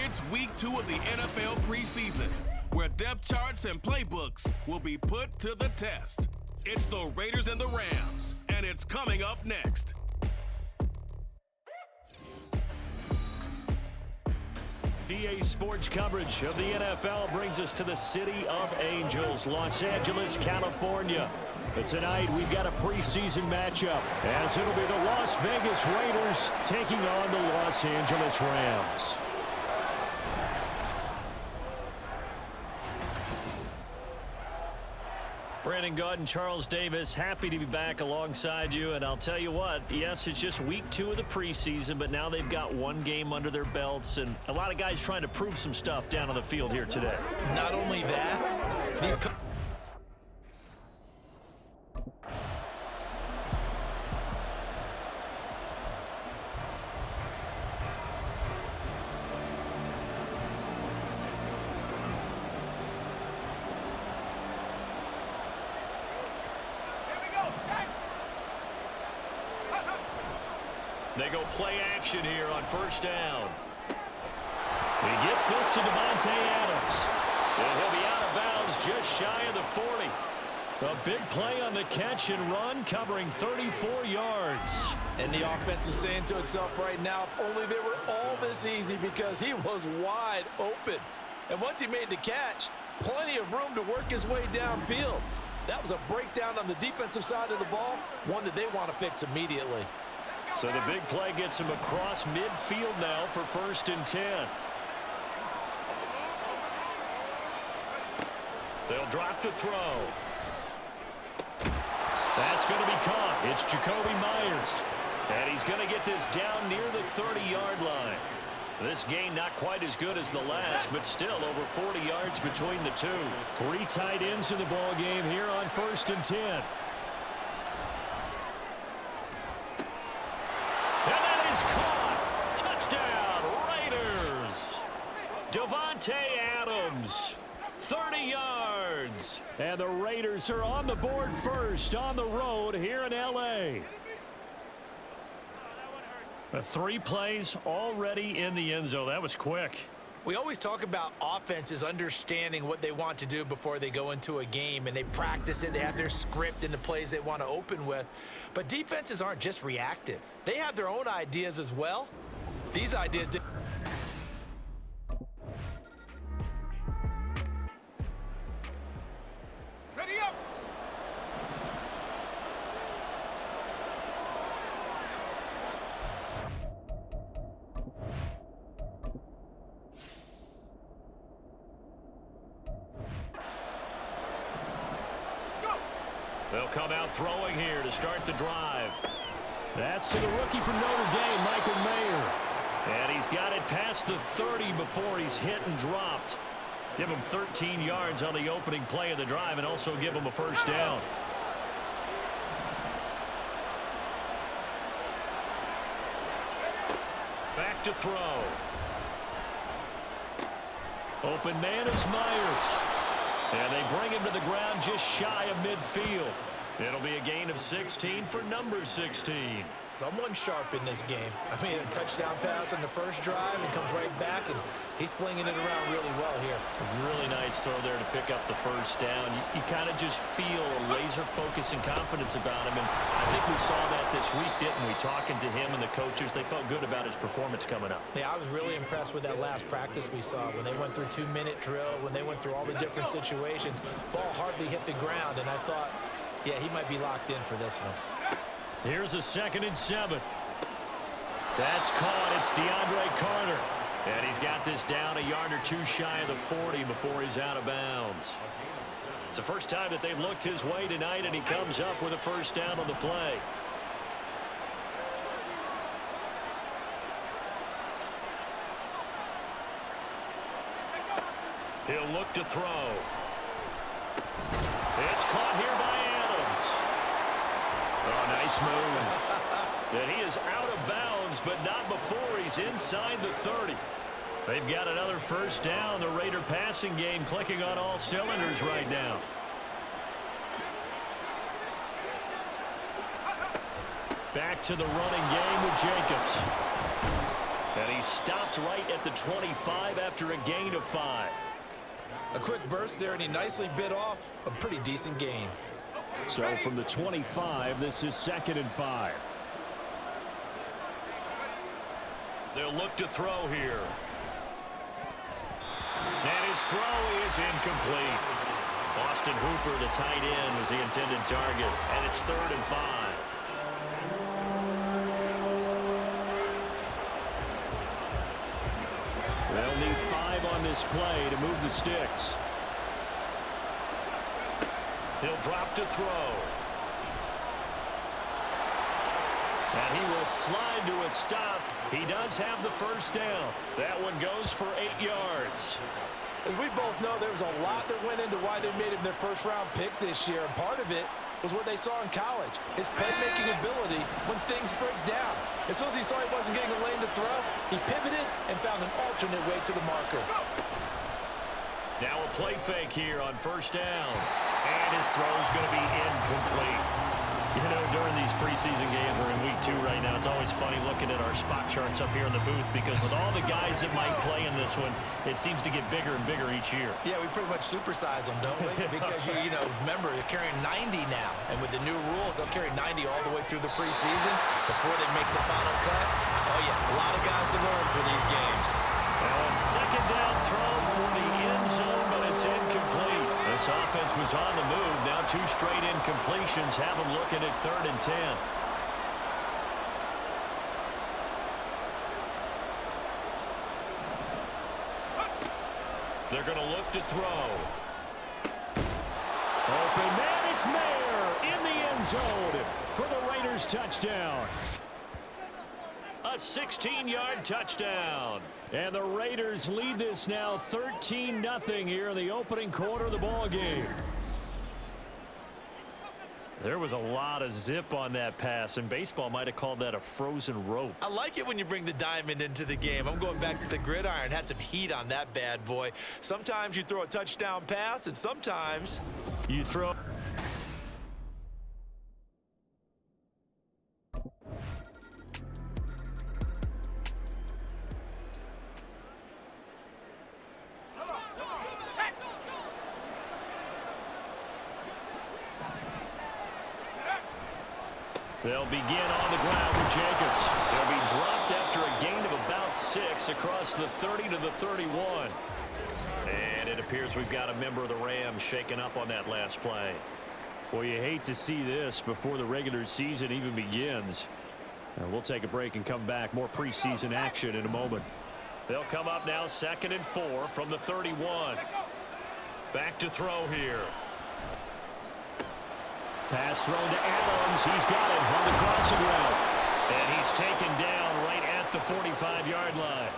It's week 2 of the NFL preseason, where depth charts and playbooks will be put to the test. It's the Raiders and the Rams, and it's coming up next. EA Sports coverage of the NFL brings us to the City of Angels, Los Angeles, California. But tonight we've got a preseason matchup, as it'll be the Las Vegas Raiders taking on the Los Angeles Rams. Brandon Gaud and Charles Davis, happy to be back alongside you. And I'll tell you what, yes, it's just week 2 of the preseason, but now they've got one game under their belts, and a lot of guys trying to prove some stuff down on the field here today. Not only that, these They go play action here on first down. He gets this to Davante Adams. And he'll be out of bounds just shy of the 40. A big play on the catch and run, covering 34 yards. And the offense is saying to itself right now, if only they were all this easy, because he was wide open. And once he made the catch, plenty of room to work his way downfield. That was a breakdown on the defensive side of the ball, one that they want to fix immediately. So the big play gets him across midfield now for 1st and 10. They'll drop to throw. That's going to be caught. It's Jacoby Myers. And he's going to get this down near the 30-yard line. This gain not quite as good as the last, but still over 40 yards between the two. 3 tight ends in the ball game here on 1st and 10. Caught. Touchdown, Raiders. Davante Adams, 30 yards. And the Raiders are on the board first on the road here in L.A. 3 plays already in the end zone. That was quick. We always talk about offenses understanding what they want to do before they go into a game, and they practice it. They have their script and the plays they want to open with. But defenses aren't just reactive. They have their own ideas as well. These ideas didn't. Ready up! They'll come out throwing here to start the drive. That's to the rookie from Notre Dame, Michael Mayer. And he's got it past the 30 before he's hit and dropped. Give him 13 yards on the opening play of the drive and also give him a first down. Back to throw. Open man is Myers. And they bring him to the ground just shy of midfield. It'll be a gain of 16 for number 16. Someone sharp in this game. I mean, a touchdown pass on the first drive and comes right back, and he's flinging it around really well here. A really nice throw there to pick up the first down. You kind of just feel a laser focus and confidence about him, and I think we saw that this week, didn't we? Talking to him and the coaches, they felt good about his performance coming up. Yeah, I was really impressed with that last practice we saw when they went through 2-minute drill, when they went through all the different situations. Ball hardly hit the ground, and I thought, yeah, he might be locked in for this one. Here's a 2nd and 7. That's caught. It's DeAndre Carter. And he's got this down a yard or 2 shy of the 40 before he's out of bounds. It's the first time that they've looked his way tonight, and he comes up with a first down on the play. He'll look to throw. It's caught here by Adams. Oh, nice move. And he is out of bounds, but not before he's inside the 30. They've got another first down. The Raider passing game clicking on all cylinders right now. Back to the running game with Jacobs. And he stopped right at the 25 after a gain of 5. A quick burst there, and he nicely bit off a pretty decent gain. So from the 25, this is 2nd and 5. They'll look to throw here. And his throw is incomplete. Austin Hooper, the tight end, was the intended target. And it's 3rd and 5. They'll need 5 on this play to move the sticks. He'll drop to throw. And he will slide to a stop. He does have the first down. That one goes for 8 yards. As we both know, there was a lot that went into why they made him their first-round pick this year. And part of it was what they saw in college, his playmaking ability when things break down. As soon as he saw he wasn't getting a lane to throw, he pivoted and found an alternate way to the marker. Now a play fake here on 1st down. And his throw's going to be incomplete. You know, during these preseason games, we're in week 2 right now. It's always funny looking at our spot charts up here in the booth because with all the guys that might play in this one, it seems to get bigger and bigger each year. Yeah, we pretty much supersize them, don't we? Because, you know, remember, they're carrying 90 now. And with the new rules, they'll carry 90 all the way through the preseason before they make the final cut. Oh, yeah, a lot of guys to learn for these games. Now a 2nd down throw for the end zone, but it's incomplete. This offense was on the move. Now 2 straight incompletions have them looking at 3rd and 10. They're going to look to throw. Open man, it's Mayer in the end zone for the Raiders touchdown. A 16-yard touchdown. And the Raiders lead this now 13-0 here in the opening quarter of the ball game. There was a lot of zip on that pass, and baseball might have called that a frozen rope. I like it when you bring the diamond into the game. I'm going back to the gridiron. Had some heat on that bad boy. Sometimes you throw a touchdown pass, and sometimes you throw. They'll begin on the ground with Jacobs. They'll be dropped after a gain of about 6 across the 30 to the 31. And it appears we've got a member of the Rams shaken up on that last play. Well, you hate to see this before the regular season even begins. We'll take a break and come back. More preseason action in a moment. They'll come up now 2nd and 4 from the 31. Back to throw here. Pass thrown to Adams. He's got it on the crossing route. And he's taken down right at the 45-yard line.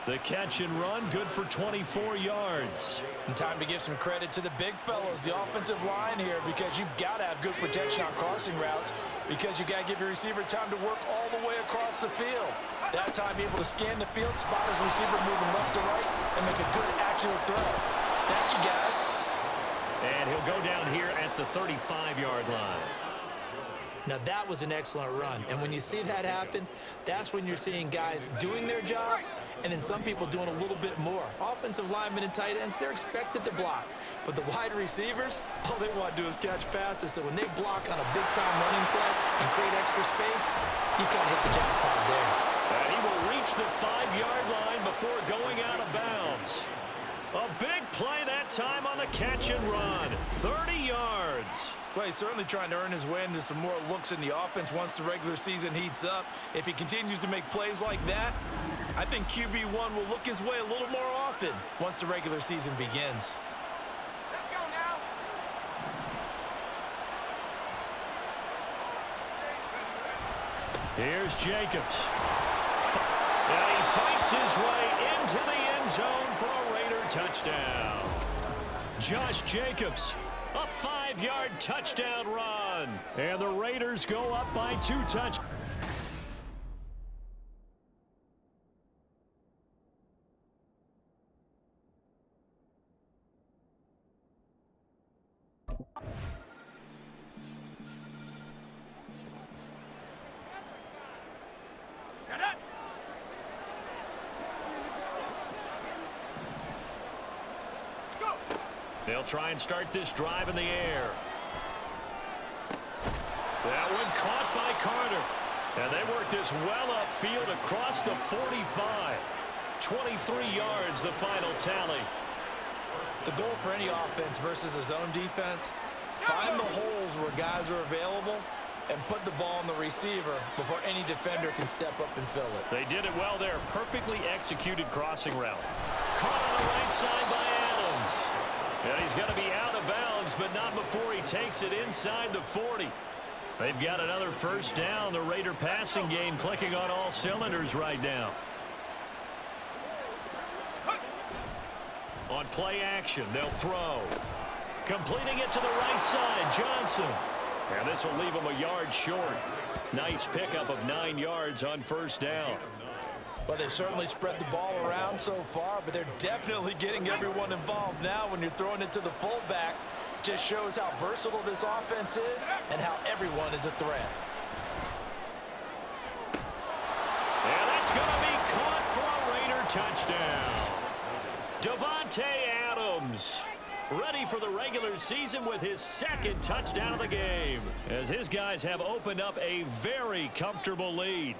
The catch and run, good for 24 yards. And time to give some credit to the big fellows, the offensive line here, because you've got to have good protection on crossing routes because you got to give your receiver time to work all the way across the field. That time, be able to scan the field, spot his receiver moving left to right, and make a good, accurate throw. Thank you, guys. And he'll go down here at the 35-yard line. Now, that was an excellent run. And when you see that happen, that's when you're seeing guys doing their job and then some people doing a little bit more. Offensive linemen and tight ends, they're expected to block. But the wide receivers, all they want to do is catch passes. So when they block on a big-time running play and create extra space, you've got to hit the jackpot there. And he will reach the 5-yard line before going out of bounds. A big play that time on the catch and run. 30 yards. Well, he's certainly trying to earn his way into some more looks in the offense once the regular season heats up. If he continues to make plays like that, I think QB1 will look his way a little more often once the regular season begins. Let's go now. Here's Jacobs. And he fights his way into the end zone for a Raider touchdown. Josh Jacobs, a 5-yard touchdown run. And the Raiders go up by 2 touchdowns. They'll try and start this drive in the air. That one caught by Carter. And they work this well upfield across the 45. 23 yards, the final tally. The goal for any offense versus a zone defense, find the holes where guys are available and put the ball on the receiver before any defender can step up and fill it. They did it well there. Perfectly executed crossing route. Caught on the right side by Adams. And he's going to be out of bounds, but not before he takes it inside the 40. They've got another first down. The Raider passing game clicking on all cylinders right now. On play action, they'll throw. Completing it to the right side, Johnson. And this will leave him a yard short. Nice pickup of 9 yards on first down. Well, they certainly spread the ball around so far, but they're definitely getting everyone involved now when you're throwing it to the fullback. Just shows how versatile this offense is and how everyone is a threat. And that's going to be caught for a Raider touchdown. Davante Adams ready for the regular season with his second touchdown of the game, as his guys have opened up a very comfortable lead.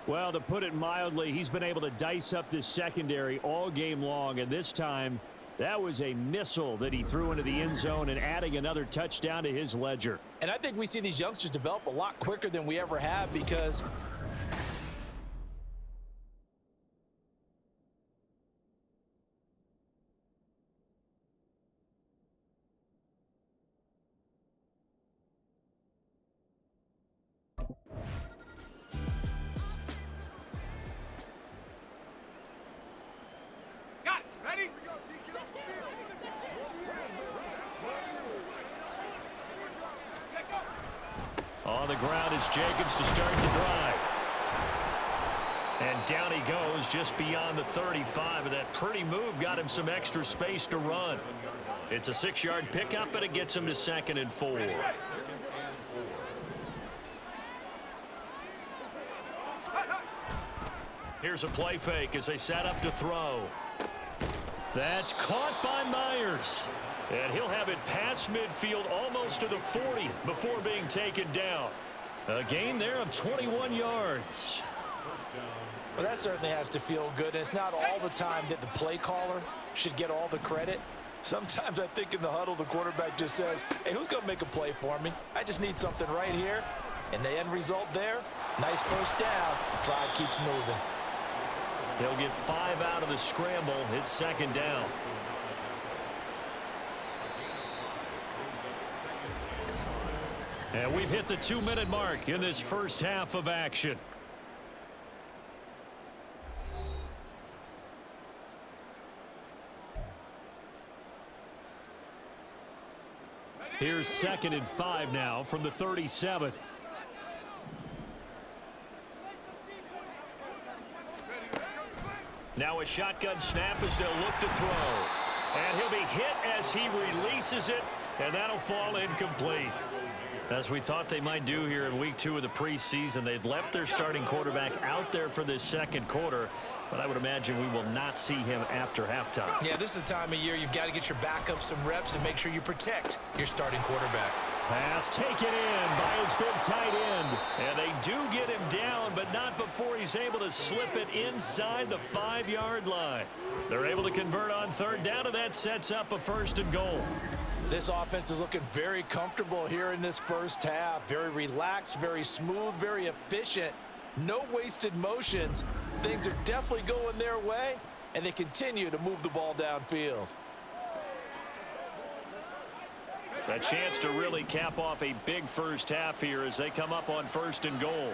Well, to put it mildly, he's been able to dice up this secondary all game long, and this time that was a missile that he threw into the end zone and adding another touchdown to his ledger. And I think we see these youngsters develop a lot quicker than we ever have because Got it. Ready? On the ground, it's Jacobs to start the drive. And down he goes just beyond the 35, and that pretty move got him some extra space to run. It's a 6-yard pickup, and it gets him to 2nd and 4. Here's a play fake as they set up to throw. That's caught by Myers. And he'll have it past midfield almost to the 40 before being taken down. A gain there of 21 yards. well, that certainly has to feel good. And it's not all the time that the play caller should get all the credit. Sometimes I think in the huddle, the quarterback just says, hey, who's going to make a play for me? I just need something right here. And the end result there, nice first down. Drive keeps moving. They'll get 5 out of the scramble. It's 2nd down. And we've hit the 2-minute mark in this first half of action. Here's 2nd and 5 now from the 37. Now a shotgun snap as they'll look to throw. And he'll be hit as he releases it, and that'll fall incomplete. As we thought they might do here in week 2 of the preseason, they've left their starting quarterback out there for this second quarter, but I would imagine we will not see him after halftime. Yeah, this is the time of year you've got to get your backup some reps and make sure you protect your starting quarterback. Pass taken in by his big tight end. And they do get him down, but not before he's able to slip it inside the 5-yard line. They're able to convert on 3rd down, and that sets up a 1st and goal. This offense is looking very comfortable here in this first half. Very relaxed, very smooth, very efficient. No wasted motions. Things are definitely going their way, and they continue to move the ball downfield. A chance to really cap off a big first half here as they come up on 1st and goal.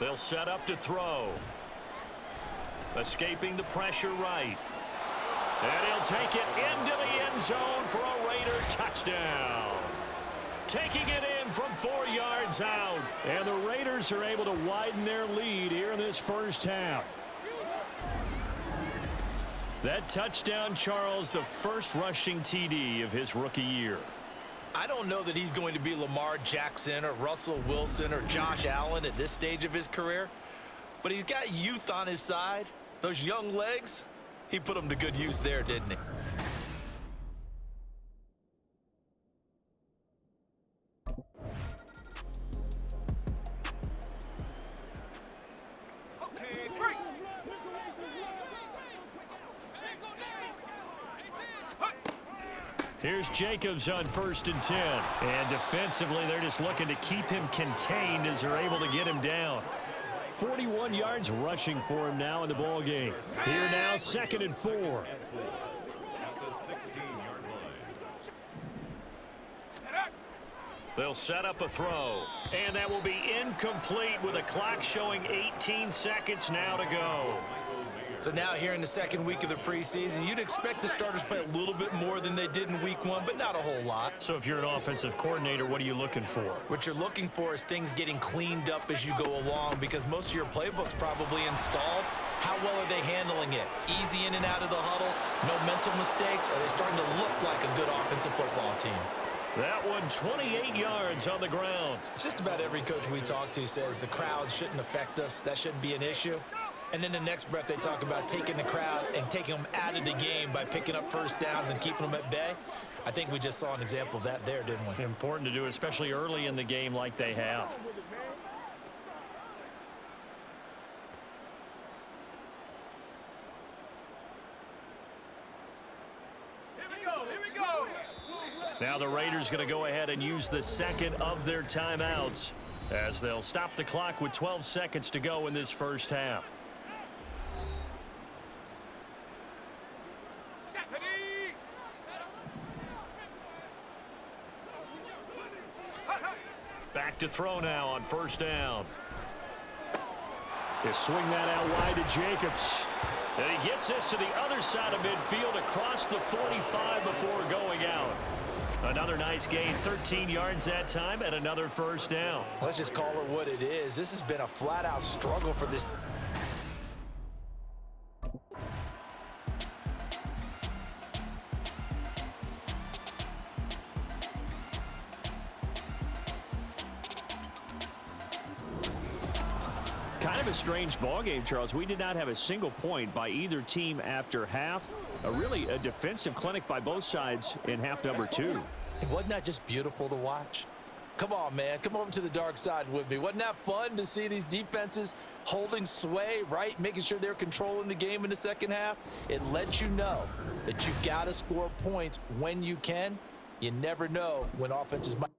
They'll set up to throw. Escaping the pressure right. And he'll take it into the end zone for a Raider touchdown. Taking it in from 4 yards out. And the Raiders are able to widen their lead here in this first half. That touchdown, Charles, the first rushing TD of his rookie year. I don't know that he's going to be Lamar Jackson or Russell Wilson or Josh Allen at this stage of his career, but he's got youth on his side, those young legs, He put them to good use there, didn't he? Here's Jacobs on 1st and 10. And defensively, they're just looking to keep him contained as they're able to get him down. 41 yards rushing for him now in the ball game. Here now, 2nd and 4. They'll set up a throw. And that will be incomplete with a clock showing 18 seconds now to go. So now here in the 2nd week of the preseason, you'd expect the starters to play a little bit more than they did in week 1, but not a whole lot. So if you're an offensive coordinator, what are you looking for? What you're looking for is things getting cleaned up as you go along, because most of your playbook's probably installed. How well are they handling it? Easy in and out of the huddle, no mental mistakes? Are they starting to look like a good offensive football team? That one 28 yards on the ground. Just about every coach we talk to says the crowd shouldn't affect us. That shouldn't be an issue. And then the next breath, they talk about taking the crowd and taking them out of the game by picking up first downs and keeping them at bay. I think we just saw an example of that there, didn't we? Important to do, especially early in the game like they have. Here we go. Now the Raiders going to go ahead and use the 2nd of their timeouts as they'll stop the clock with 12 seconds to go in this first half. Back to throw now on 1st down. They swing that out wide to Jacobs. And he gets this to the other side of midfield across the 45 before going out. Another nice gain, 13 yards that time, and another 1st down. Let's just call it what it is. This has been a flat-out struggle for this. Kind of a strange ball game, Charles. We did not have a single point by either team after half. Really a defensive clinic by both sides in half number 2. Wasn't that just beautiful to watch? Come on, man. Come over to the dark side with me. Wasn't that fun to see these defenses holding sway, right? Making sure they're controlling the game in the 2nd half. It lets you know that you got to score points when you can. You never know when offenses might.